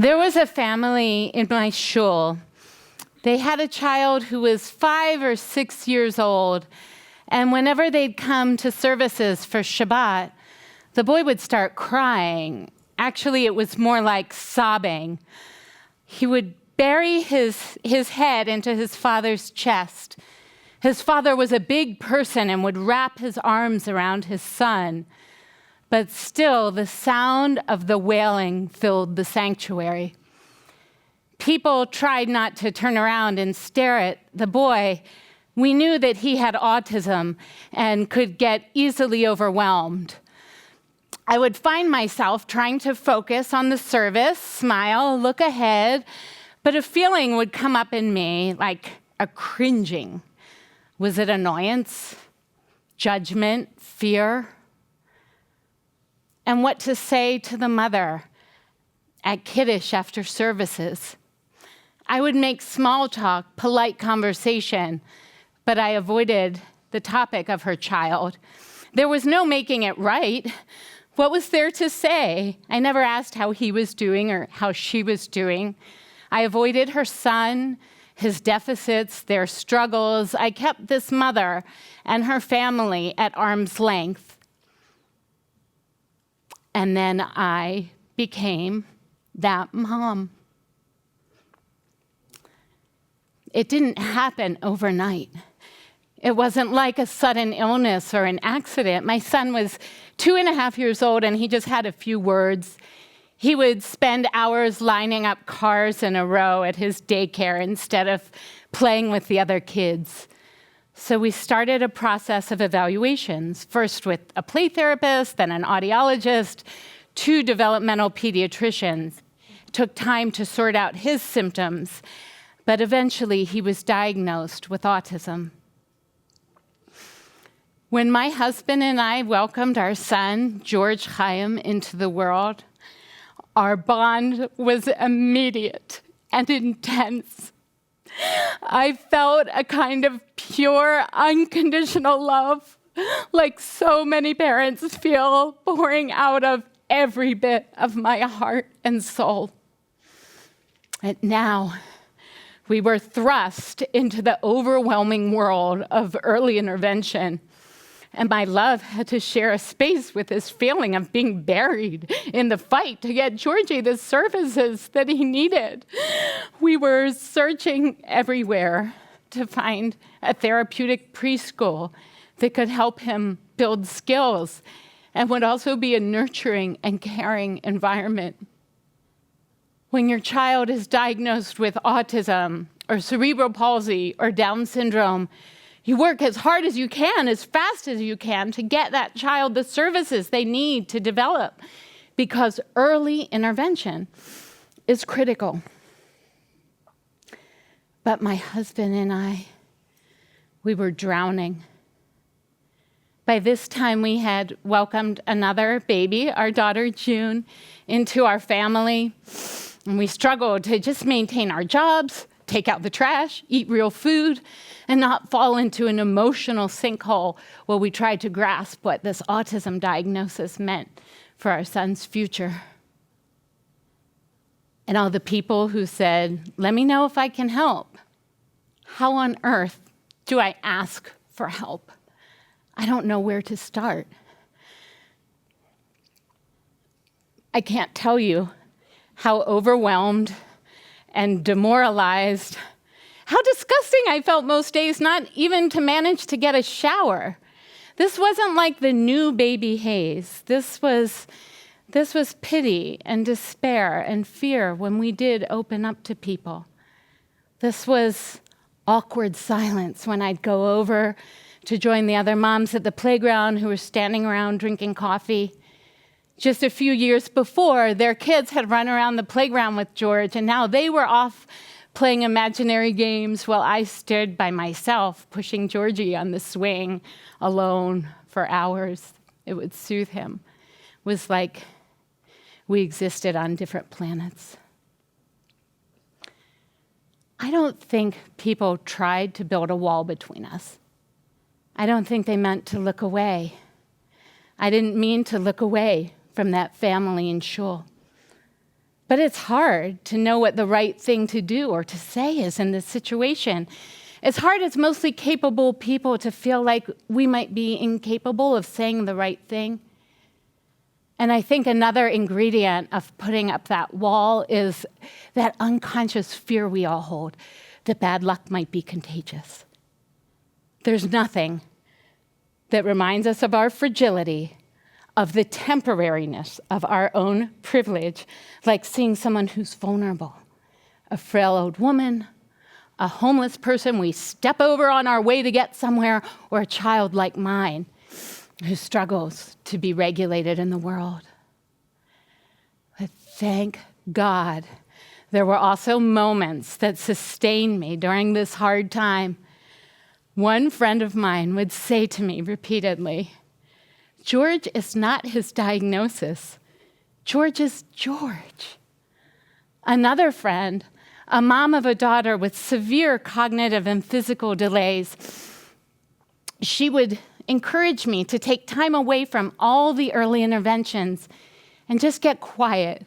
There was a family in my shul. They had a child who was 5 or 6 years old, and whenever they'd come to services for Shabbat, the boy would start crying. Actually, it was more like sobbing. He would bury his head into his father's chest. His father was a big person and would wrap his arms around his son. But still, the sound of the wailing filled the sanctuary. People tried not to turn around and stare at the boy. We knew that he had autism and could get easily overwhelmed. I would find myself trying to focus on the service, smile, look ahead, but a feeling would come up in me, like a cringing. Was it annoyance, judgment, fear? And what to say to the mother at Kiddush after services. I would make small talk, polite conversation, but I avoided the topic of her child. There was no making it right. What was there to say? I never asked how he was doing or how she was doing. I avoided her son, his deficits, their struggles. I kept this mother and her family at arm's length. And then I became that mom. It didn't happen overnight. It wasn't like a sudden illness or an accident. My son was 2.5 years old, and he just had a few words. He would spend hours lining up cars in a row at his daycare instead of playing with the other kids. So we started a process of evaluations, first with a play therapist, then an audiologist, 2 developmental pediatricians. It took time to sort out his symptoms, but eventually he was diagnosed with autism. When my husband and I welcomed our son, George Chaim, into the world, our bond was immediate and intense. I felt a kind of pure, unconditional love, like so many parents feel, pouring out of every bit of my heart and soul. And now, we were thrust into the overwhelming world of early intervention. And my love had to share a space with this feeling of being buried in the fight to get Georgie the services that he needed. We were searching everywhere to find a therapeutic preschool that could help him build skills and would also be a nurturing and caring environment. When your child is diagnosed with autism or cerebral palsy or Down syndrome, you work as hard as you can, as fast as you can, to get that child the services they need to develop, because early intervention is critical. But my husband and I, we were drowning. By this time, we had welcomed another baby, our daughter June, into our family, and we struggled to just maintain our jobs, take out the trash, eat real food, and not fall into an emotional sinkhole while we tried to grasp what this autism diagnosis meant for our son's future. And all the people who said, "Let me know if I can help." How on earth do I ask for help? I don't know where to start. I can't tell you how overwhelmed and demoralized, how disgusting I felt most days not even to manage to get a shower. This wasn't like the new baby haze. This was pity and despair and fear when we did open up to people. This was awkward silence when I'd go over to join the other moms at the playground who were standing around drinking coffee. Just a few years before, their kids had run around the playground with George, and now they were off playing imaginary games while I stood by myself, pushing Georgie on the swing alone for hours. It would soothe him. It was like we existed on different planets. I don't think people tried to build a wall between us. I don't think they meant to look away. I didn't mean to look away from that family in shul. But it's hard to know what the right thing to do or to say is in this situation. It's hard as mostly capable people to feel like we might be incapable of saying the right thing. And I think another ingredient of putting up that wall is that unconscious fear we all hold that bad luck might be contagious. There's nothing that reminds us of our fragility, of the temporariness of our own privilege, like seeing someone who's vulnerable, a frail old woman, a homeless person we step over on our way to get somewhere, or a child like mine who struggles to be regulated in the world. But thank God, there were also moments that sustained me during this hard time. One friend of mine would say to me repeatedly, George is not his diagnosis. George is George. Another friend, a mom of a daughter with severe cognitive and physical delays, she would encourage me to take time away from all the early interventions and just get quiet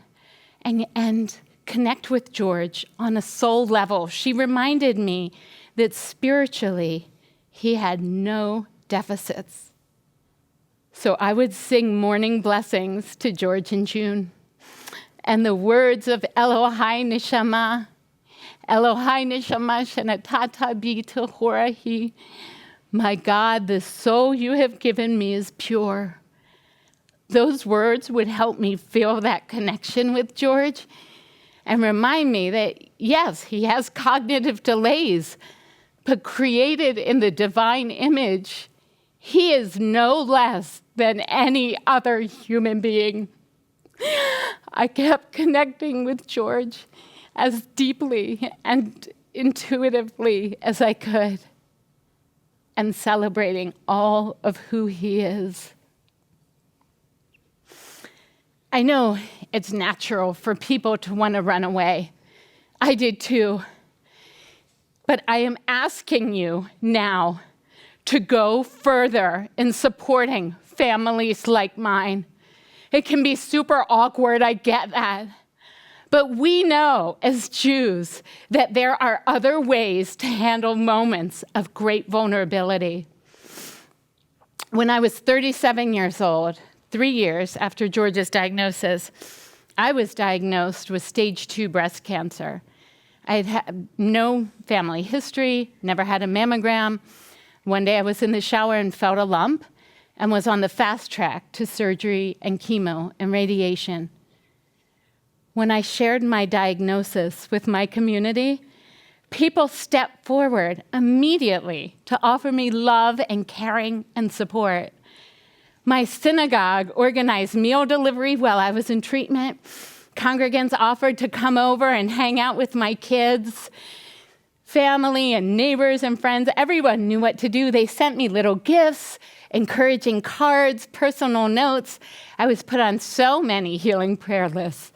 and connect with George on a soul level. She reminded me that spiritually, he had no deficits. So I would sing morning blessings to George in June. And the words of Elohai Neshama Shenatata Bi Tehorahi, my God, the soul you have given me is pure. Those words would help me feel that connection with George and remind me that, yes, he has cognitive delays, but created in the divine image, he is no less than any other human being. I kept connecting with George as deeply and intuitively as I could, and celebrating all of who he is. I know it's natural for people to want to run away. I did too. But I am asking you now to go further in supporting families like mine. It can be super awkward, I get that. But we know as Jews that there are other ways to handle moments of great vulnerability. When I was 37 years old, 3 years after George's diagnosis, I was diagnosed with stage 2 breast cancer. I had no family history, never had a mammogram. One day I was in the shower and felt a lump and was on the fast track to surgery and chemo and radiation. When I shared my diagnosis with my community, people stepped forward immediately to offer me love and caring and support. My synagogue organized meal delivery while I was in treatment. Congregants offered to come over and hang out with my kids. Family and neighbors and friends, everyone knew what to do. They sent me little gifts, encouraging cards, personal notes. I was put on so many healing prayer lists.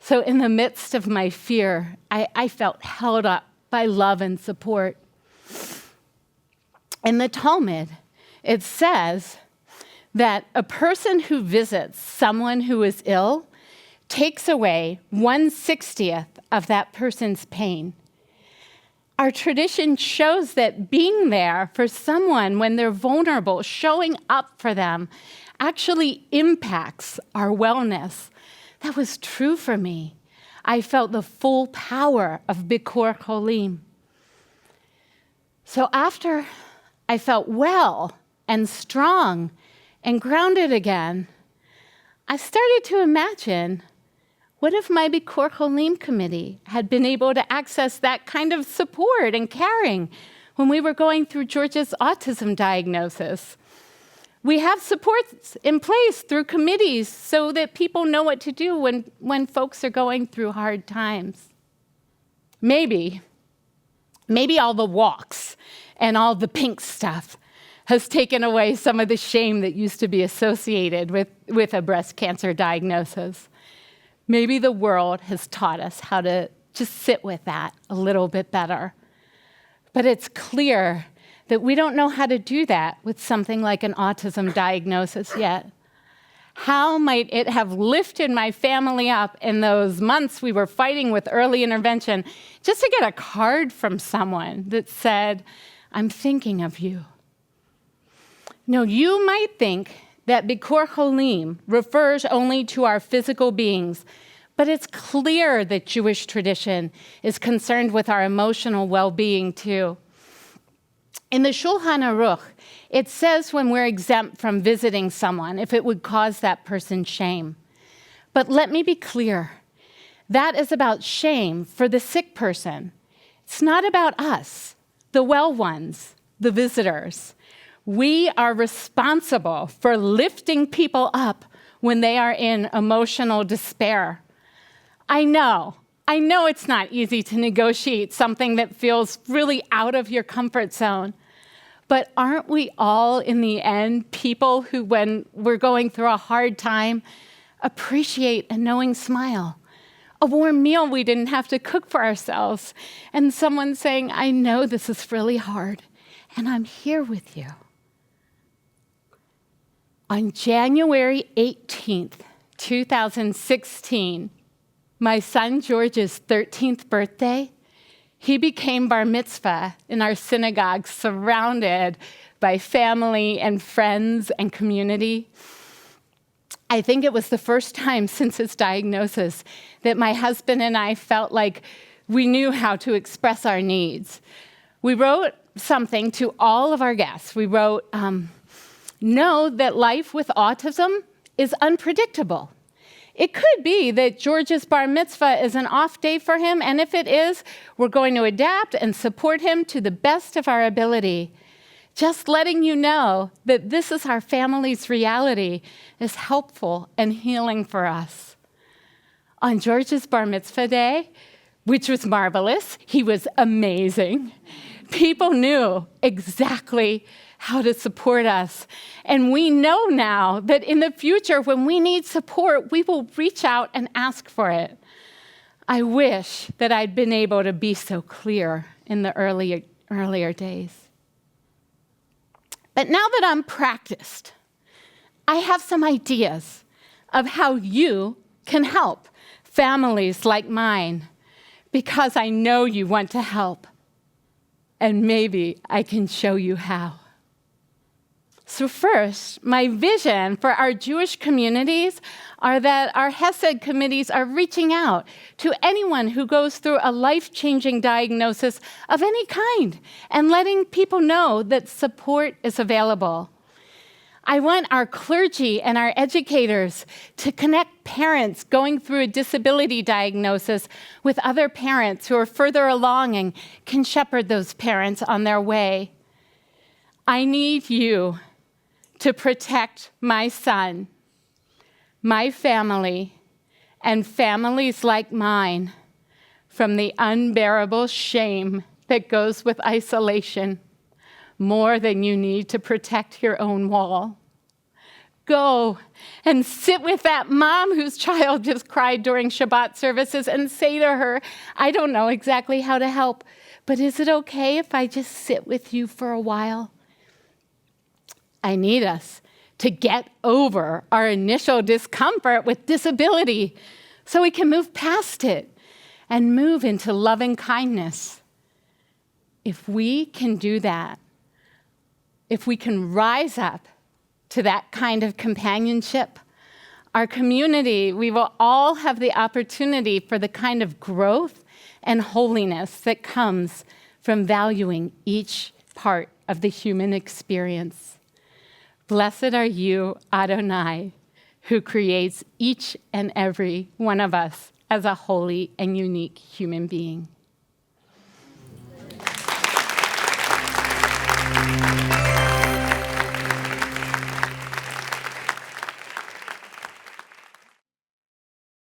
So in the midst of my fear, I felt held up by love and support. In the Talmud, it says that a person who visits someone who is ill takes away 1/60th of that person's pain. Our tradition shows that being there for someone when they're vulnerable, showing up for them, actually impacts our wellness. That was true for me. I felt the full power of Bikur Cholim. So after I felt well and strong and grounded again, I started to imagine, what if my Bikur Cholim committee had been able to access that kind of support and caring when we were going through George's autism diagnosis? We have supports in place through committees so that people know what to do when folks are going through hard times. Maybe all the walks and all the pink stuff has taken away some of the shame that used to be associated with a breast cancer diagnosis. Maybe the world has taught us how to just sit with that a little bit better. But it's clear that we don't know how to do that with something like an autism diagnosis yet. How might it have lifted my family up in those months we were fighting with early intervention just to get a card from someone that said, "I'm thinking of you"? No, you might think that Bikur Cholim refers only to our physical beings, but it's clear that Jewish tradition is concerned with our emotional well-being too. In the Shulchan Aruch, it says when we're exempt from visiting someone if it would cause that person shame. But let me be clear, that is about shame for the sick person. It's not about us, the well ones, the visitors. We are responsible for lifting people up when they are in emotional despair. I know it's not easy to negotiate something that feels really out of your comfort zone. But aren't we all, in the end, people who, when we're going through a hard time, appreciate a knowing smile, a warm meal we didn't have to cook for ourselves, and someone saying, "I know this is really hard, and I'm here with you"? On January 18th, 2016, my son George's 13th birthday, he became bar mitzvah in our synagogue, surrounded by family and friends and community. I think it was the first time since his diagnosis that my husband and I felt like we knew how to express our needs. We wrote something to all of our guests. We wrote, know that life with autism is unpredictable. It could be that George's bar mitzvah is an off day for him, and if it is, we're going to adapt and support him to the best of our ability. Just letting you know that this is our family's reality is helpful and healing for us. On George's bar mitzvah day, which was marvelous, he was amazing, people knew exactly how to support us. And we know now that in the future, when we need support, we will reach out and ask for it. I wish that I'd been able to be so clear in the earlier days. But now that I'm practiced, I have some ideas of how you can help families like mine, because I know you want to help. And maybe I can show you how. So first, my vision for our Jewish communities are that our Hesed committees are reaching out to anyone who goes through a life-changing diagnosis of any kind and letting people know that support is available. I want our clergy and our educators to connect parents going through a disability diagnosis with other parents who are further along and can shepherd those parents on their way. I need you to protect my son, my family, and families like mine from the unbearable shame that goes with isolation, more than you need to protect your own wall. Go and sit with that mom whose child just cried during Shabbat services and say to her, "I don't know exactly how to help, but is it okay if I just sit with you for a while?" I need us to get over our initial discomfort with disability so we can move past it and move into loving kindness. If we can do that, if we can rise up to that kind of companionship, our community, we will all have the opportunity for the kind of growth and holiness that comes from valuing each part of the human experience. Blessed are you, Adonai, who creates each and every one of us as a holy and unique human being.